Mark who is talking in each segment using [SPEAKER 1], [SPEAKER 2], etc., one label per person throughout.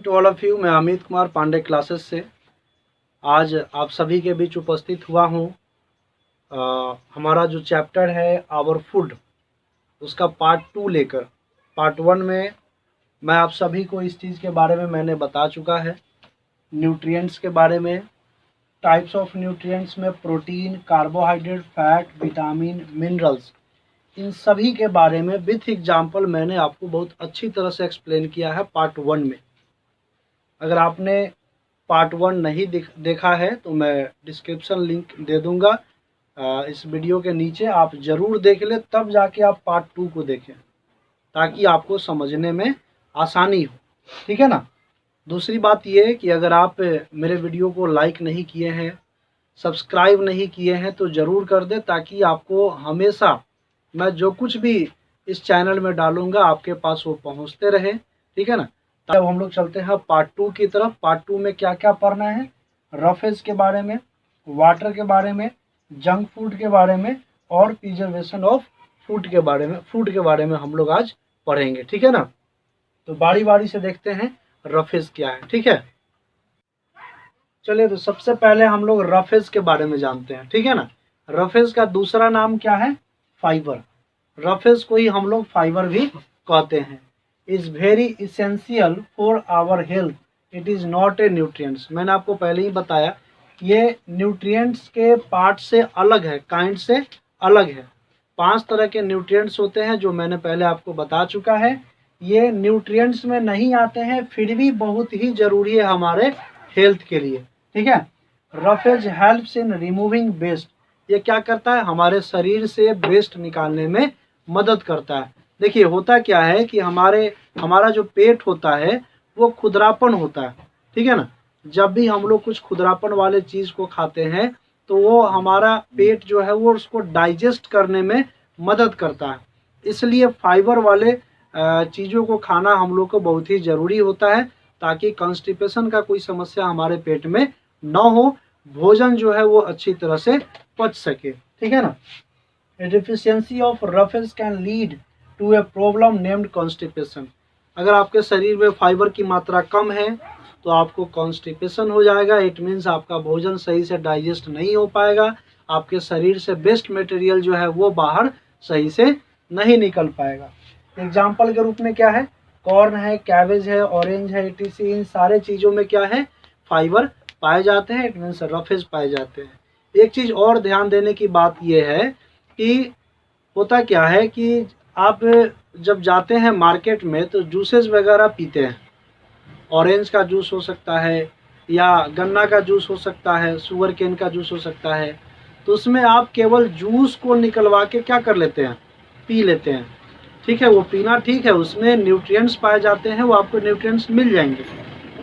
[SPEAKER 1] To all of you, मैं Amit Kumar Pandey classes से आज आप सभी के बीच उपस्थित हुआ हूँ। हमारा जो चैप्टर है आवर फूड, उसका पार्ट 2 लेकर। पार्ट 1 में मैं आप सभी को इस चीज़ के बारे में मैंने बता चुका है, न्यूट्रिएंट्स के बारे में, टाइप्स ऑफ न्यूट्रिएंट्स में protein, carbohydrate, fat, vitamin, minerals, इन सभी के बारे में विथ एग्जाम्पल मैंने आपको बहुत अच्छी तरह से एक्सप्लेन किया है पार्ट 1 में। अगर आपने पार्ट 1 नहीं देखा है तो मैं डिस्क्रिप्शन लिंक दे दूंगा इस वीडियो के नीचे, आप ज़रूर देख लें, तब जाके आप पार्ट 2 को देखें ताकि आपको समझने में आसानी हो। ठीक है ना। दूसरी बात ये है कि अगर आप मेरे वीडियो को लाइक नहीं किए हैं, सब्सक्राइब नहीं किए हैं तो ज़रूर कर दें, ताकि आपको हमेशा मैं जो कुछ भी इस चैनल में डालूंगा आपके पास वो पहुंचते रहे। ठीक है ना। तब हम लोग चलते हैं पार्ट 2 की तरफ। पार्ट 2 में क्या क्या पढ़ना है, रफेज के बारे में, वाटर के बारे में, जंक फूड के बारे में और प्रिजर्वेशन ऑफ फूड के बारे में हम लोग आज पढ़ेंगे। ठीक है ना। तो बारी बारी से देखते हैं रफेज क्या है। ठीक है, चलिए तो सबसे पहले हम लोग रफेज के बारे में जानते हैं। ठीक है ना। रफेज का दूसरा नाम क्या है, फाइबर। रफेज को ही हम लोग फाइबर भी कहते हैं। Is very essential for our health, it is not a nutrients. मैंने आपको पहले ही बताया ये न्यूट्रिएंट्स के पार्ट से अलग है, काइंड से अलग है। 5 तरह के न्यूट्रिएंट्स होते हैं जो मैंने पहले आपको बता चुका है। ये न्यूट्रिएंट्स में नहीं आते हैं, फिर भी बहुत ही ज़रूरी है हमारे हेल्थ के लिए। ठीक है। Roughage helps in removing waste. ये क्या करता है, हमारे शरीर से वेस्ट निकालने में मदद करता है। देखिए होता क्या है कि हमारा जो पेट होता है वो खुदरापन होता है। ठीक है ना। जब भी हम लोग कुछ खुदरापन वाले चीज़ को खाते हैं तो वो हमारा पेट जो है वो उसको डाइजेस्ट करने में मदद करता है। इसलिए फाइबर वाले चीज़ों को खाना हम लोग को बहुत ही ज़रूरी होता है, ताकि कॉन्स्टिपेशन का कोई समस्या हमारे पेट में न हो, भोजन जो है वो अच्छी तरह से पच सके। ठीक है ना। Deficiency of roughage can lead to a problem named constipation. अगर आपके शरीर में फाइबर की मात्रा कम है तो आपको कॉन्स्टिपेशन हो जाएगा। इट मीन्स आपका भोजन सही से डाइजेस्ट नहीं हो पाएगा, आपके शरीर से बेस्ट मटेरियल जो है वो बाहर सही से नहीं निकल पाएगा। एग्जाम्पल के रूप में क्या है, कॉर्न है, कैबेज है, ऑरेंज है, etc। इन सारे चीज़ों में क्या है, फाइबर पाए जाते हैं। इट मीन्स रफेज पाए जाते हैं। एक चीज़ और ध्यान देने की बात यह है कि होता क्या है कि आप जब जाते हैं मार्केट में तो जूसेस वगैरह पीते हैं। ऑरेंज का जूस हो सकता है या गन्ना का जूस हो सकता है, शुगर केन का जूस हो सकता है। तो उसमें आप केवल जूस को निकलवा के क्या कर लेते हैं, पी लेते हैं। ठीक है, वो पीना ठीक है, उसमें न्यूट्रिएंट्स पाए जाते हैं, वो आपको न्यूट्रिएंट्स मिल जाएंगे,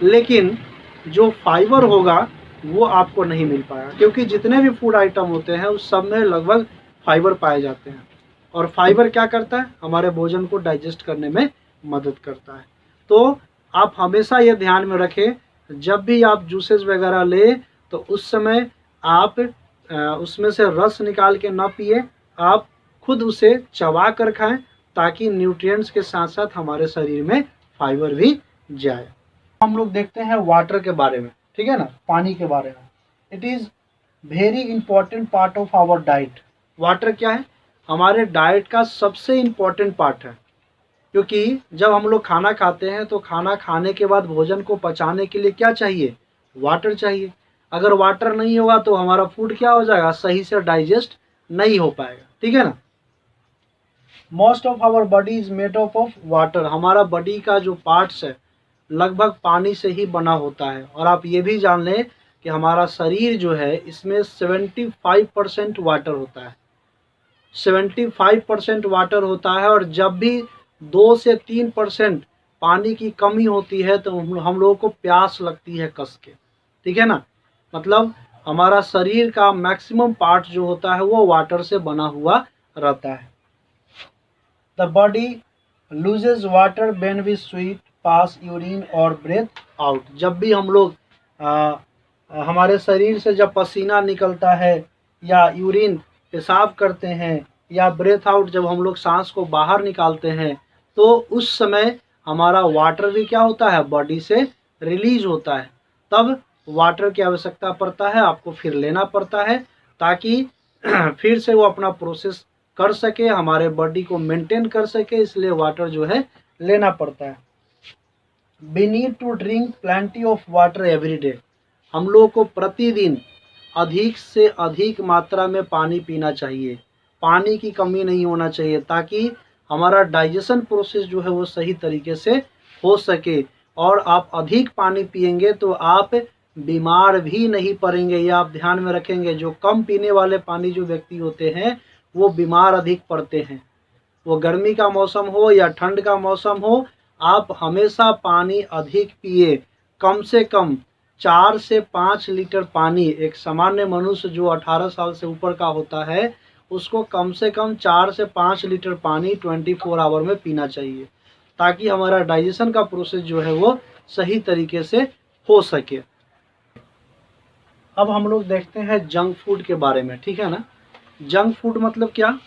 [SPEAKER 1] लेकिन जो फाइबर होगा वो आपको नहीं मिल पाएगा, क्योंकि जितने भी फूड आइटम होते हैं उस सब में लगभग फाइबर पाए जाते हैं। और फाइबर क्या करता है, हमारे भोजन को डाइजेस्ट करने में मदद करता है। तो आप हमेशा ये ध्यान में रखें, जब भी आप जूसेस वगैरह ले तो उस समय आप उसमें से रस निकाल के ना पिए, आप खुद उसे चबा कर खाएं, ताकि न्यूट्रिएंट्स के साथ साथ हमारे शरीर में फाइबर भी जाए। हम लोग देखते हैं वाटर के बारे में। ठीक है ना, पानी के बारे में। It is very important part of our diet. Water क्या है, हमारे डाइट का सबसे इम्पॉर्टेंट पार्ट है, क्योंकि जब हम लोग खाना खाते हैं तो खाना खाने के बाद भोजन को पचाने के लिए क्या चाहिए, वाटर चाहिए। अगर वाटर नहीं होगा तो हमारा फूड क्या हो जाएगा, सही से डाइजेस्ट नहीं हो पाएगा। ठीक है ना। Most of our body is made up of water. हमारा बॉडी का जो पार्ट्स है लगभग पानी से ही बना होता है। और आप ये भी जान लें कि हमारा शरीर जो है इसमें 75% वाटर होता है। 75% वाटर होता है, और जब भी 2 से 3% पानी की कमी होती है तो हम लोगों को प्यास लगती है कस के। ठीक है ना। मतलब हमारा शरीर का मैक्सिमम पार्ट जो होता है वो वाटर से बना हुआ रहता है। The body loses water when we sweat, pass, urine और ब्रेथ आउट। जब भी हम लोग हमारे शरीर से जब पसीना निकलता है या यूरिन पेशाब करते हैं या ब्रेथ आउट जब हम लोग सांस को बाहर निकालते हैं, तो उस समय हमारा वाटर भी क्या होता है, बॉडी से रिलीज होता है तब वाटर की आवश्यकता पड़ता है, आपको फिर लेना पड़ता है ताकि फिर से वो अपना प्रोसेस कर सके, हमारे बॉडी को मेंटेन कर सके, इसलिए वाटर जो है लेना पड़ता है। We need to drink plenty of water every day. हम लोगों को प्रतिदिन अधिक से अधिक मात्रा में पानी पीना चाहिए, पानी की कमी नहीं होना चाहिए ताकि हमारा डाइजेशन प्रोसेस जो है वो सही तरीके से हो सके। और आप अधिक पानी पिएंगे तो आप बीमार भी नहीं पड़ेंगे, ये आप ध्यान में रखेंगे। जो कम पीने वाले पानी जो व्यक्ति होते हैं वो बीमार अधिक पड़ते हैं। वो गर्मी का मौसम हो या ठंड का मौसम हो, आप हमेशा पानी अधिक पिए। कम से कम 4 से 5 लीटर पानी, एक सामान्य मनुष्य जो 18 साल से ऊपर का होता है उसको कम से कम 4 से 5 लीटर पानी 24 आवर में पीना चाहिए ताकि हमारा डाइजेशन का प्रोसेस जो है वो सही तरीके से हो सके। अब हम लोग देखते हैं जंक फूड के बारे में, ठीक है ना। जंक फूड मतलब क्या?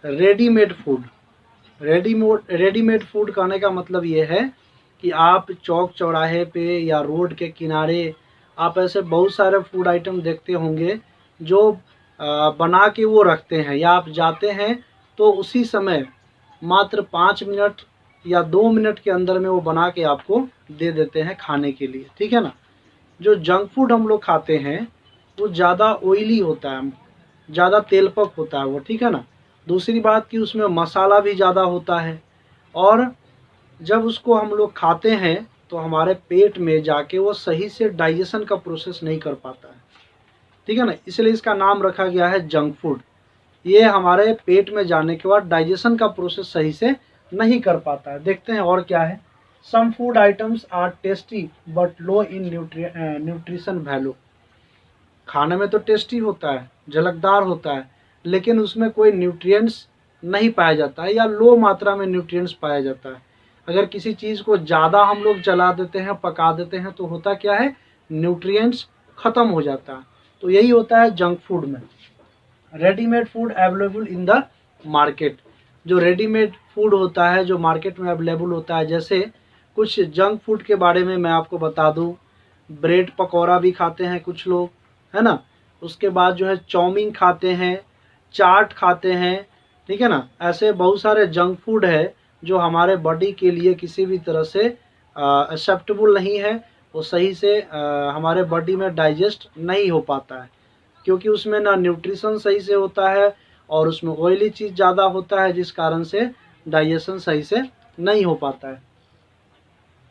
[SPEAKER 1] Readymade food. रेडीमेड फूड कहने का मतलब ये है कि आप चौक चौराहे पे या रोड के किनारे आप ऐसे बहुत सारे फूड आइटम देखते होंगे जो बना के वो रखते हैं, या आप जाते हैं तो उसी समय मात्र 5 मिनट या 2 मिनट के अंदर में वो बना के आपको दे देते हैं खाने के लिए, ठीक है ना। जो जंक फूड हम लोग खाते हैं वो ज़्यादा ऑयली होता है, ज़्यादा तेलपक होता है वो, ठीक है ना। दूसरी बात कि उसमें मसाला भी ज़्यादा होता है और जब उसको हम लोग खाते हैं तो हमारे पेट में जाके वो सही से डाइजेशन का प्रोसेस नहीं कर पाता है, ठीक है ना। इसलिए इसका नाम रखा गया है जंक फूड। ये हमारे पेट में जाने के बाद डाइजेशन का प्रोसेस सही से नहीं कर पाता है। देखते हैं और क्या है। Some food items are tasty but low in nutrition value. खाने में तो टेस्टी होता है, झलकदार होता है, लेकिन उसमें कोई न्यूट्रिएंट्स नहीं पाया जाता है या लो मात्रा में न्यूट्रिएंट्स पाया जाता है। अगर किसी चीज़ को ज़्यादा हम लोग जला देते हैं, पका देते हैं तो होता क्या है, न्यूट्रिएंट्स ख़त्म हो जाता है। तो यही होता है जंक फूड में। Readymade food available in the market. जो रेडीमेड फूड होता है जो मार्केट में अवेलेबल होता है, जैसे कुछ जंक फूड के बारे में मैं आपको बता दूं। ब्रेड पकौड़ा भी खाते हैं कुछ लोग, है ना। उसके बाद जो है चाउमीन खाते हैं, चाट खाते हैं, ठीक है ना। ऐसे बहुत सारे जंक फूड है जो हमारे बॉडी के लिए किसी भी तरह से एक्सेप्टेबल नहीं है, वो सही से हमारे बॉडी में डाइजेस्ट नहीं हो पाता है क्योंकि उसमें ना न्यूट्रिशन सही से होता है और उसमें ऑयली चीज़ ज़्यादा होता है जिस कारण से डाइजेशन सही से नहीं हो पाता है।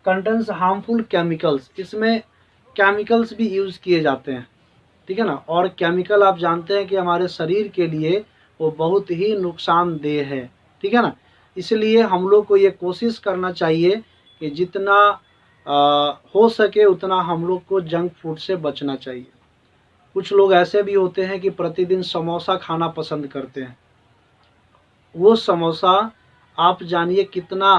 [SPEAKER 1] कंटेन्स हार्मफुल केमिकल्स, इसमें केमिकल्स भी यूज़ किए जाते हैं, ठीक है ना। और केमिकल आप जानते हैं कि हमारे शरीर के लिए वो बहुत ही नुकसानदेह है, ठीक है ना। इसलिए हम लोग को ये कोशिश करना चाहिए कि जितना हो सके उतना हम लोग को जंक फूड से बचना चाहिए। कुछ लोग ऐसे भी होते हैं कि प्रतिदिन समोसा खाना पसंद करते हैं। वो समोसा आप जानिए कितना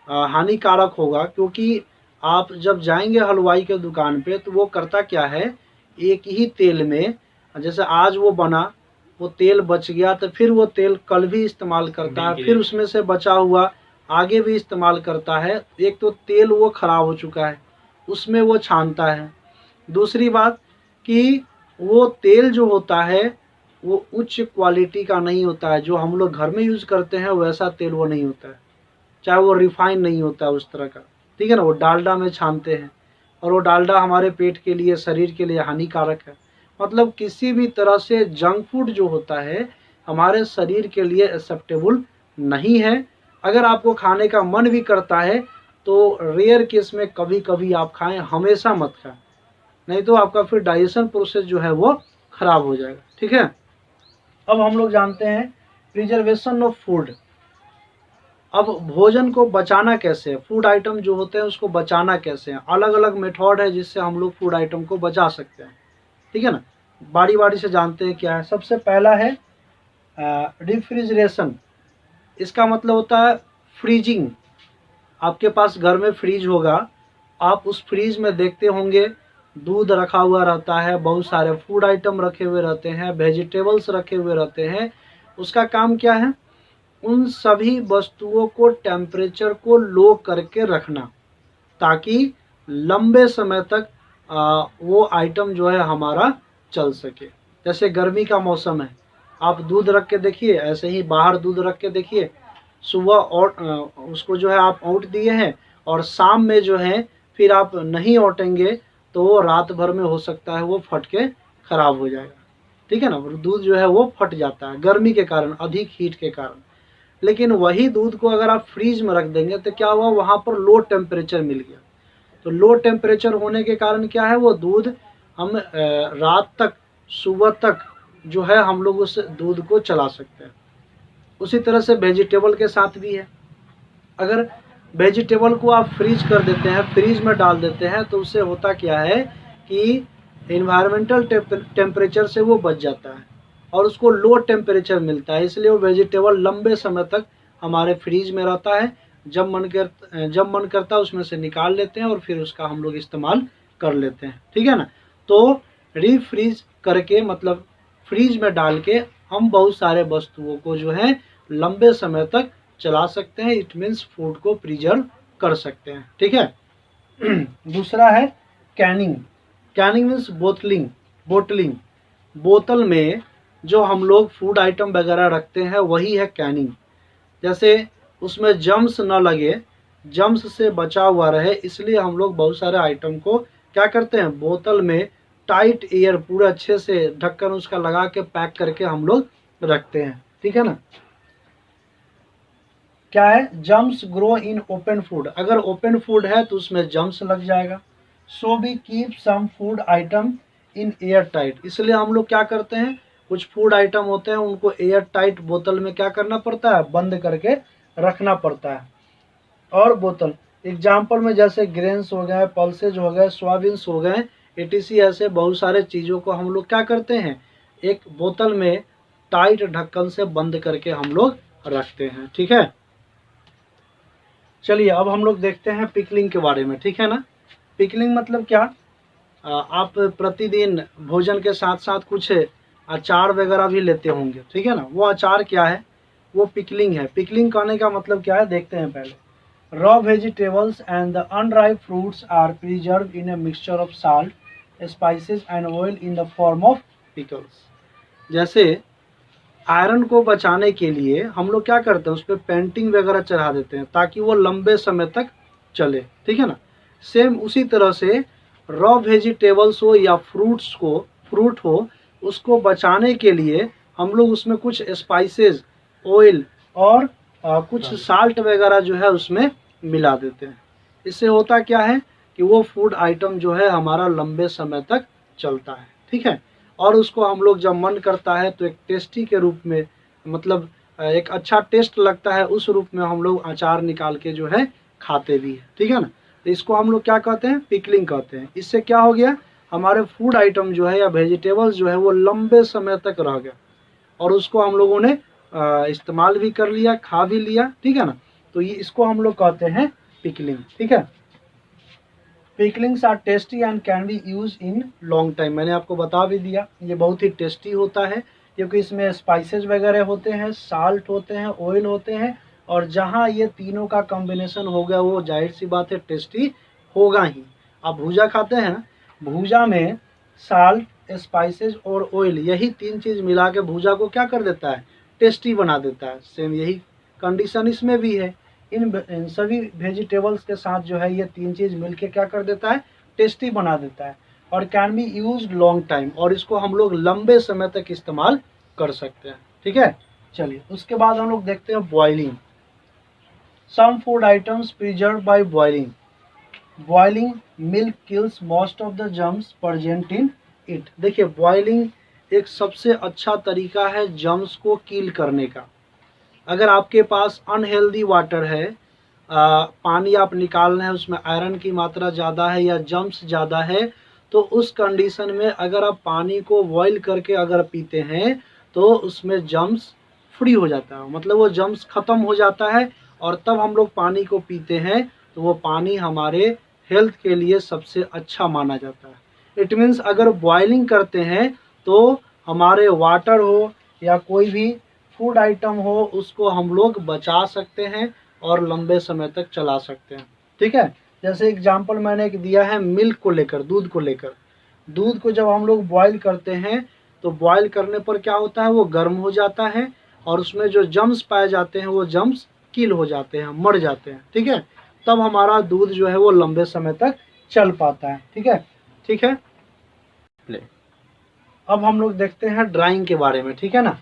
[SPEAKER 1] हानिकारक होगा, क्योंकि आप जब जाएंगे हलवाई के दुकान पे तो वो करता क्या है, एक ही तेल में, जैसे आज वो बना, वो तेल बच गया तो फिर वो तेल कल भी इस्तेमाल करता है, फिर उसमें से बचा हुआ आगे भी इस्तेमाल करता है। एक तो तेल वो ख़राब हो चुका है, उसमें वो छानता है। दूसरी बात कि वो तेल जो होता है वो उच्च क्वालिटी का नहीं होता है, जो हम लोग घर में यूज़ करते हैं वैसा तेल वो नहीं होता है, चाहे वो रिफाइन नहीं होता है उस तरह का, ठीक है ना। वो डालडा में छानते हैं और वो डालडा हमारे पेट के लिए, शरीर के लिए हानिकारक है। मतलब किसी भी तरह से जंक फूड जो होता है हमारे शरीर के लिए एक्सेप्टेबल नहीं है। अगर आपको खाने का मन भी करता है तो रेयर केस में कभी कभी आप खाएं, हमेशा मत खाएं, नहीं तो आपका फिर डाइजेशन प्रोसेस जो है वो ख़राब हो जाएगा, ठीक है। अब हम लोग जानते हैं प्रिजर्वेशन ऑफ फूड। अब भोजन को बचाना कैसे है, फूड आइटम जो होते हैं उसको बचाना कैसे है। अलग अलग मेथड है जिससे हम लोग फूड आइटम को बचा सकते हैं, ठीक है ना। बारी बारी से जानते हैं क्या है। सबसे पहला है रेफ्रिजरेशन। इसका मतलब होता है फ्रीजिंग। आपके पास घर में फ्रीज होगा, आप उस फ्रीज में देखते होंगे दूध रखा हुआ रहता है, बहुत सारे फूड आइटम रखे हुए रहते हैं, वेजिटेबल्स रखे हुए रहते हैं। उसका काम क्या है, उन सभी वस्तुओं को टेम्परेचर को लो करके रखना ताकि लंबे समय तक वो आइटम जो है हमारा चल सके। जैसे गर्मी का मौसम है, आप दूध रख के देखिए, ऐसे ही बाहर दूध रख के देखिए, सुबह और उसको जो है आप औंट दिए हैं और शाम में जो है फिर आप नहीं औंटेंगे तो वो रात भर में हो सकता है वो फट के खराब हो जाएगा, ठीक है ना। दूध जो है वो फट जाता है गर्मी के कारण, अधिक हीट के कारण। लेकिन वही दूध को अगर आप फ्रीज में रख देंगे तो क्या हुआ, वहाँ पर लो टेम्परेचर मिल गया। तो लो टेम्परेचर होने के कारण क्या है, वो दूध हम रात तक, सुबह तक जो है हम लोग उस दूध को चला सकते हैं। उसी तरह से वेजिटेबल के साथ भी है। अगर वेजिटेबल को आप फ्रीज कर देते हैं, फ्रीज में डाल देते हैं, तो उससे होता क्या है कि इन्वायरमेंटल टेम्परेचर से वो बच जाता है और उसको लो टेम्परेचर मिलता है, इसलिए वो वेजिटेबल लंबे समय तक हमारे फ्रीज में रहता है। जब मन करता है उसमें से निकाल लेते हैं और फिर उसका हम लोग इस्तेमाल कर लेते हैं, ठीक है ना। तो रीफ्रीज करके, मतलब फ्रीज में डाल के हम बहुत सारे वस्तुओं को जो है लंबे समय तक चला सकते हैं। इट मीन्स फूड को प्रिजर्व कर सकते हैं, ठीक है। दूसरा है कैनिंग। Canning means bottling. बोतल में जो हम लोग फूड आइटम वगैरह रखते हैं वही है कैनिंग। जैसे उसमें जम्स न लगे, जम्स से बचा हुआ रहे, इसलिए हम लोग बहुत सारे आइटम को क्या करते हैं, बोतल में टाइट एयर पूरा अच्छे से ढक्कन उसका लगा के पैक करके हम लोग रखते हैं, ठीक है ना। क्या है, germs grow in open food. अगर ओपन फूड है तो उसमें जम्स लग जाएगा। So we keep some food item in air tight. इसलिए हम लोग क्या करते हैं, कुछ फूड आइटम होते हैं उनको एयर टाइट बोतल में क्या करना पड़ता है, बंद करके रखना पड़ता है। और बोतल एग्जाम्पल में जैसे ग्रेन्स हो गए, पल्सेज हो गए, सोयाबीन्स हो गए, एटीसी, ऐसे बहुत सारे चीज़ों को हम लोग क्या करते हैं, एक बोतल में टाइट ढक्कन से बंद करके हम लोग रखते हैं, ठीक है। चलिए अब हम लोग देखते हैं पिकलिंग के बारे में, ठीक है ना। पिकलिंग मतलब क्या, आप प्रतिदिन भोजन के साथ साथ कुछ अचार वगैरह भी लेते होंगे, ठीक है ना। वो अचार क्या है, वो पिकलिंग है। पिकलिंग करने का मतलब क्या है, देखते हैं पहले। Raw vegetables and the unripe fruits are preserve in a mixture of salt, spices and oil in the form of pickles. जैसे आयरन को बचाने के लिए हम लोग क्या करते हैं, उस पर पेंटिंग वगैरह चढ़ा देते हैं ताकि वो लंबे समय तक चले, ठीक है ना। सेम उसी तरह से रॉ वेजिटेबल्स हो या फ्रूट हो, उसको बचाने के लिए हम लोग उसमें कुछ स्पाइसेस, ऑयल और कुछ साल्ट वगैरह जो है उसमें मिला देते हैं। इससे होता क्या है कि वो फूड आइटम जो है हमारा लंबे समय तक चलता है, ठीक है। और उसको हम लोग जब मन करता है तो एक टेस्टी के रूप में, मतलब एक अच्छा टेस्ट लगता है, उस रूप में हम लोग अचार निकाल के जो है खाते भी है, ठीक है ना। तो इसको हम लोग क्या कहते हैं, पिकलिंग कहते हैं। इससे क्या हो गया, हमारे फूड आइटम जो है या वेजिटेबल्स जो है वो लंबे समय तक रह गया और उसको हम लोगों ने इस्तेमाल भी कर लिया, खा भी लिया, ठीक है ना। तो ये इसको हम लोग कहते हैं पिकलिंग, ठीक है। Picklings are tasty and can be use in long time. मैंने आपको बता भी दिया, ये बहुत ही टेस्टी होता है क्योंकि इसमें स्पाइसेस वगैरह होते हैं, साल्ट होते हैं, ऑयल होते हैं, और जहाँ ये तीनों का कॉम्बिनेशन हो गया वो जाहिर सी बात है टेस्टी होगा ही। आप भूजा खाते हैं ना, भूजा में साल्ट, स्पाइसेस और ऑयल, यही तीन चीज़ मिला के भूजा को क्या कर देता है, टेस्टी बना देता है। सेम यही कंडीशन इसमें भी है। इन सभी वेजिटेबल्स के साथ जो है ये तीन चीज़ मिलके क्या कर देता है, टेस्टी बना देता है। और can be use long time, और इसको हम लोग लंबे समय तक इस्तेमाल कर सकते हैं, ठीक है। चलिए उसके बाद हम लोग देखते हैं boiling. Some food items preserve by boiling. Boiling milk kills most of the germs present in it. देखिए बॉइलिंग एक सबसे अच्छा तरीका है जर्म्स को किल करने का। अगर आपके पास अनहेल्दी वाटर है, पानी आप निकाल रहे हैं, उसमें आयरन की मात्रा ज़्यादा है या जम्स ज़्यादा है, तो उस कंडीशन में अगर आप पानी को बॉईल करके अगर पीते हैं तो उसमें जम्स फ्री हो जाता है, मतलब वो जम्स ख़त्म हो जाता है, और तब हम लोग पानी को पीते हैं तो वो पानी हमारे हेल्थ के लिए सबसे अच्छा माना जाता है। इट मीन्स अगर बॉइलिंग करते हैं तो हमारे वाटर हो या कोई भी फूड आइटम हो उसको हम लोग बचा सकते हैं और लंबे समय तक चला सकते हैं, ठीक है। जैसे एग्जाम्पल मैंने एक दिया है मिल्क को लेकर, दूध को लेकर। दूध को जब हम लोग बॉईल करते हैं तो बॉईल करने पर क्या होता है, वो गर्म हो जाता है और उसमें जो जम्स पाए जाते हैं वो जम्स किल हो जाते हैं, मर जाते हैं, ठीक है। तब हमारा दूध जो है वो लंबे समय तक चल पाता है, ठीक है। ठीक है, अब हम लोग देखते हैं ड्राइंग के बारे में, ठीक है ना।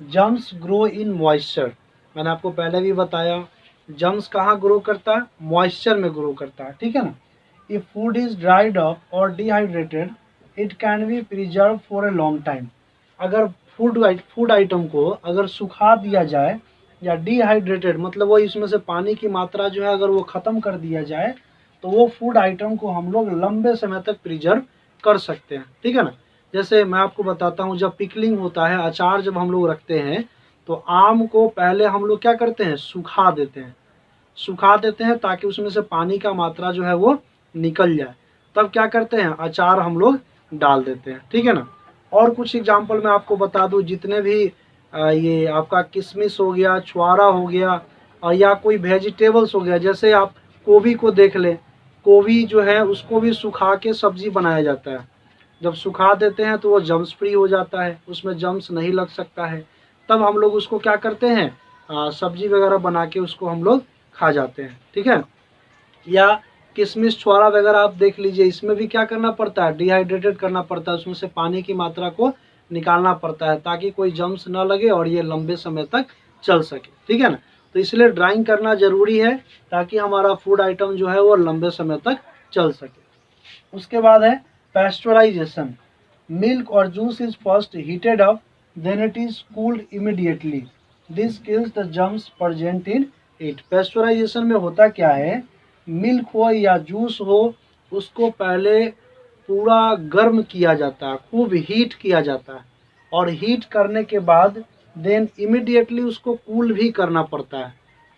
[SPEAKER 1] जम्स ग्रो इन मॉइस्चर, मैंने आपको पहले भी बताया जम्स कहाँ ग्रो करता है, मॉइस्चर में ग्रो करता है, ठीक है ना। If food is dried up और dehydrated it can be preserve for a long time. अगर फूड आइटम को अगर सुखा दिया जाए या डिहाइड्रेटेड मतलब वो इसमें से पानी की मात्रा जो है अगर वो ख़त्म कर दिया जाए तो वो फूड आइटम को हम लोग लंबे समय तक प्रिजर्व कर सकते हैं, ठीक है ना। जैसे मैं आपको बताता हूँ, जब पिकलिंग होता है, अचार जब हम लोग रखते हैं तो आम को पहले हम लोग क्या करते हैं, सुखा देते हैं ताकि उसमें से पानी का मात्रा जो है वो निकल जाए। तब क्या करते हैं, अचार हम लोग डाल देते हैं, ठीक है ना। और कुछ एग्जाम्पल मैं आपको बता दूं, जितने भी ये आपका किशमिश हो गया, छुआरा हो गया और या कोई वेजिटेबल्स हो गया, जैसे आप गोभी को देख लें, गोभी जो है उसको भी सुखा के सब्जी बनाया जाता है। जब सुखा देते हैं तो वो जम्स फ्री हो जाता है, उसमें जम्स नहीं लग सकता है। तब हम लोग उसको क्या करते हैं, सब्जी वगैरह बना के उसको हम लोग खा जाते हैं, ठीक है। या किशमिश छुआरा वगैरह आप देख लीजिए, इसमें भी क्या करना पड़ता है, डिहाइड्रेटेड करना पड़ता है, उसमें से पानी की मात्रा को निकालना पड़ता है ताकि कोई जम्स ना लगे और ये लंबे समय तक चल सके, ठीक है ना। तो इसलिए ड्राइंग करना ज़रूरी है ताकि हमारा फूड आइटम जो है वो लंबे समय तक चल सके। उसके बाद है पैस्चराइजेशन। मिल्क और juice is first heated up then it is cooled immediately, this kills the germs present in it. Pasteurisation में होता क्या है, मिल्क हो या जूस हो उसको पहले पूरा गर्म किया जाता है, खूब हीट किया जाता है और हीट करने के बाद देन इमीडिएटली उसको कूल भी करना पड़ता है।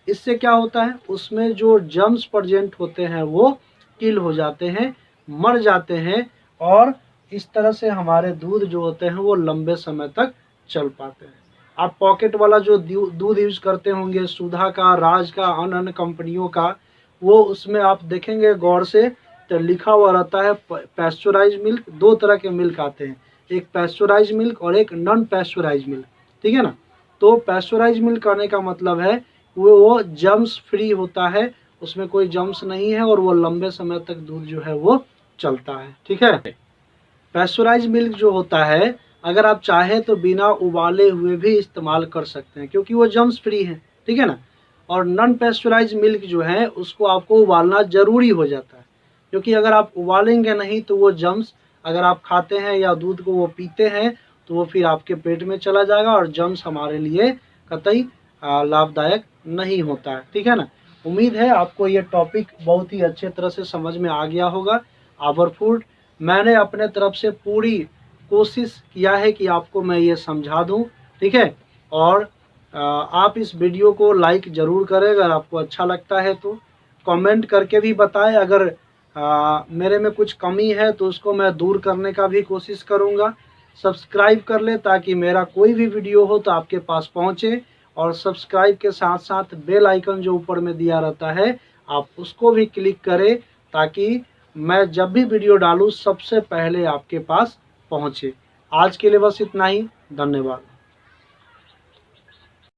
[SPEAKER 1] इससे क्या होता है, उसमें जो जर्म्स प्रेजेंट होते हैं वो किल हो जाते हैं, मर जाते हैं और इस तरह से हमारे दूध जो होते हैं वो लंबे समय तक चल पाते हैं। आप पॉकेट वाला जो दूध यूज करते होंगे, सुधा का, राज का, अन्य कंपनियों का, वो उसमें आप देखेंगे गौर से तो लिखा हुआ रहता है पैस्चराइज मिल्क। दो तरह के मिल्क आते हैं, एक पैस्चराइज मिल्क और एक नॉन पैस्चराइज मिल्क, ठीक है ना। तो पैस्चराइज मिल्क करने का मतलब है वो जम्स फ्री होता है, उसमें कोई जम्स नहीं है और वो लंबे समय तक दूध जो है वो चलता है, ठीक है। पैस्चराइज मिल्क जो होता है अगर आप चाहें तो बिना उबाले हुए भी इस्तेमाल कर सकते हैं क्योंकि वो जम्स फ्री है, ठीक है ना। और नॉन पैस्चराइज मिल्क जो है उसको आपको उबालना ज़रूरी हो जाता है क्योंकि अगर आप उबालेंगे नहीं तो वो जम्स अगर आप खाते हैं या दूध को वो पीते हैं तो वो फिर आपके पेट में चला जाएगा और जम्स हमारे लिए कतई लाभदायक नहीं होता है, ठीक है ना। उम्मीद है आपको ये टॉपिक बहुत ही अच्छे तरह से समझ में आ गया होगा। आवर फूड मैंने अपने तरफ से पूरी कोशिश किया है कि आपको मैं ये समझा दूं, ठीक है। और आप इस वीडियो को लाइक ज़रूर करें, अगर आपको अच्छा लगता है तो कमेंट करके भी बताएं। अगर मेरे में कुछ कमी है तो उसको मैं दूर करने का भी कोशिश करूँगा। सब्सक्राइब कर ले ताकि मेरा कोई भी वीडियो हो तो आपके पास पहुँचे और सब्सक्राइब के साथ साथ बेल आइकन जो ऊपर में दिया रहता है आप उसको भी क्लिक करें ताकि मैं जब भी वीडियो डालूँ सबसे पहले आपके पास पहुँचे। आज के लिए बस इतना ही, धन्यवाद।